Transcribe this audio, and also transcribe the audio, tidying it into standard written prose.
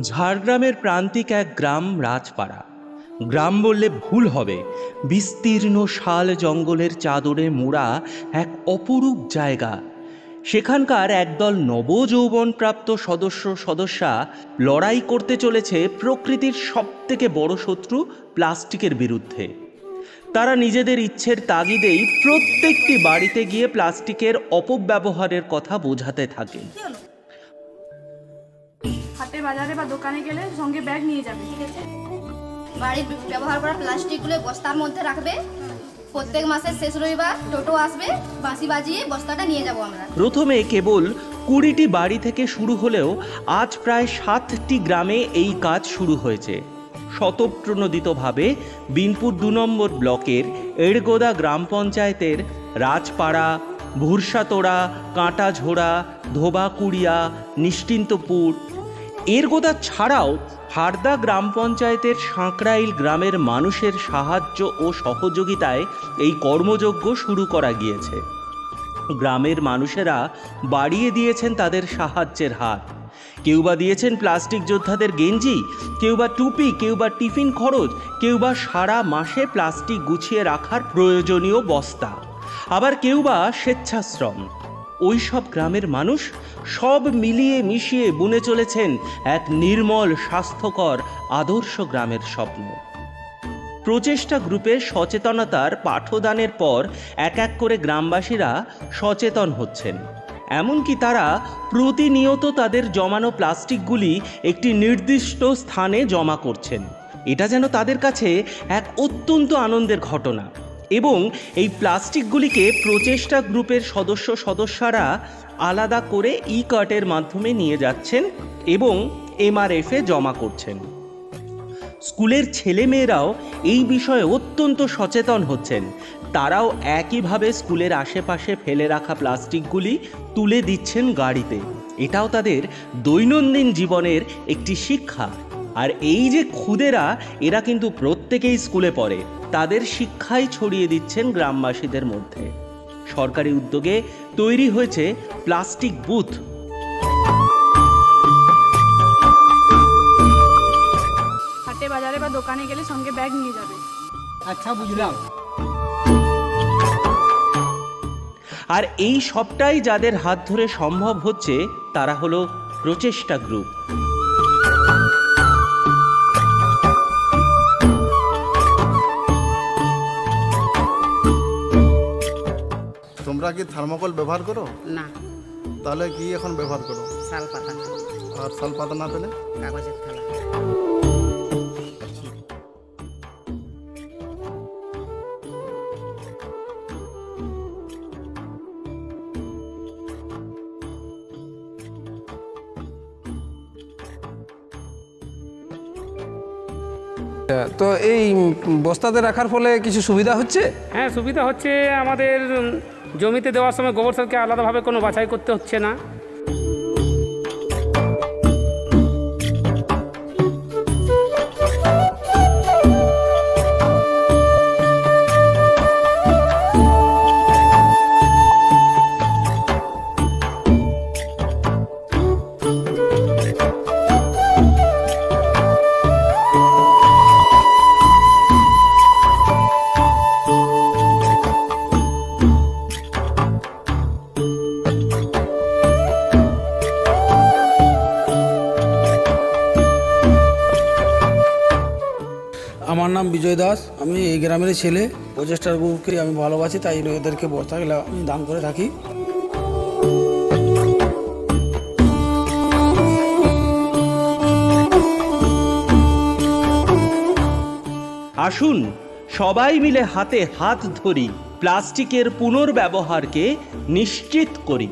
ঝাড়গ্রামের প্রান্তিক এক গ্রাম রাজপাড়া। গ্রাম বললে ভুল হবে, বিস্তীর্ণ শাল জঙ্গলের চাদরে মোড়া এক অপরূপ জায়গা। সেখানকার একদল নবযৌবনপ্রাপ্ত সদস্যা লড়াই করতে চলেছে প্রকৃতির সবথেকে বড় শত্রু প্লাস্টিকের বিরুদ্ধে। তারা নিজেদের ইচ্ছের তাগিদেই প্রত্যেকটি বাড়িতে গিয়ে প্লাস্টিকের অপব্যবহারের কথা বোঝাতে থাকে। হাটে বাজারে বা দোকানে গেলে সঙ্গে ব্যাগ নিয়ে যাবে, ঠিক আছে? বাড়ির ব্যবহার করা প্লাস্টিকগুলো বস্তার মধ্যে রাখবে। প্রত্যেক মাসের শেষ রবিবার টোটো আসবে, বাঁশি বাজিয়ে বস্তাটা নিয়ে যাব আমরা। প্রথমে কেবল 20টি বাড়ি থেকে শুরু হলেও আজ প্রায় 7টি গ্রামে এই কাজ শুরু হয়েছে। স্বতঃপ্রণোদিতভাবে বিনপুর 2 নম্বর ব্লকের এড়গোদা গ্রাম পঞ্চায়েতের রাজপাড়া, ভুরসাতোড়া, কাঁটাঝোড়া, ধোবাকুড়িয়া, নিশ্চিন্তপুর, এড়গোদা ছাড়াও হারদা গ্রাম পঞ্চায়েতের সাঁকরাইল গ্রামের মানুষের সাহায্য ও সহযোগিতায় এই কর্মযজ্ঞ শুরু করা গিয়েছে। গ্রামের মানুষেরা বাড়িয়ে দিয়েছেন তাদের সাহায্যের হাত। কেউ বা দিয়েছেন প্লাস্টিক যোদ্ধাদের গেঞ্জি, কেউ বা টুপি, কেউ বা টিফিন খরচ, কেউ বা সারা মাসে প্লাস্টিক গুছিয়ে রাখার প্রয়োজনীয় বস্তা, আবার কেউ বা স্বেচ্ছাশ্রম। ওই সব গ্রামের মানুষ সব মিলিয়ে মিশিয়ে বুনে চলেছেন এক নির্মল, স্বাস্থ্যকর, আদর্শ গ্রামের স্বপ্ন। প্রচেষ্টা গ্রুপের সচেতনতার পাঠদানের পর এক এক করে গ্রামবাসীরা সচেতন হচ্ছেন। এমনকি তারা প্রতিনিয়ত তাদের জমানো প্লাস্টিকগুলি একটি নির্দিষ্ট স্থানে জমা করছেন। এটা যেন তাদের কাছে এক অত্যন্ত আনন্দের ঘটনা। এবং এই প্লাস্টিকগুলিকে প্রচেষ্টা গ্রুপের সদস্যরা আলাদা করে ই-কার্টের মাধ্যমে নিয়ে যাচ্ছেন এবং MRF-এ জমা করছেন। স্কুলের ছেলেমেয়েরাও এই বিষয়ে অত্যন্ত সচেতন হচ্ছেন। তারাও একইভাবে স্কুলের আশেপাশে ফেলে রাখা প্লাস্টিকগুলি তুলে দিচ্ছেন গাড়িতে। এটাও তাদের দৈনন্দিন জীবনের একটি শিক্ষা। আর এই যে খুদেরা, এরা কিন্তু প্রত্যেকেই স্কুলে পড়ে, তাদের শিক্ষাই ছড়িয়ে দিচ্ছেন গ্রামবাসীদের মধ্যে। সরকারি উদ্যোগে তৈরি হয়েছে প্লাস্টিক বুথ। হাটে বাজারে বা দোকানে গেলে সঙ্গে ব্যাগ নিয়ে যাবে। আচ্ছা, বুঝলাম। আর এই সবটাই যাদের হাত ধরে সম্ভব হচ্ছে, তারা হলো প্রচেষ্টা গ্রুপ। তোমরা কি থার্মোকল ব্যবহার করো? না। তাহলে কি এখন ব্যবহার করো? শাল পাতা। আর শাল পাতা না পেলে কাগজের থালা। তো এই বস্তাতে রাখার ফলে কিছু সুবিধা হচ্ছে? হ্যাঁ, সুবিধা হচ্ছে। আমাদের জমিতে দেওয়ার সময় গোবর সারকে আলাদাভাবে কোনো বাছাই করতে হচ্ছে না। আমার নাম বিজয় দাস, আমি এই গ্রামের ছেলে। প্রচেষ্টা গ্রুপকে আমি ভালোবাসি, তাই এদেরকে বস্তাগুলো আমি দান করে থাকি। আসুন সবাই মিলে হাতে হাত ধরি, প্লাস্টিকের পুনর্ব্যবহারকে নিশ্চিত করি।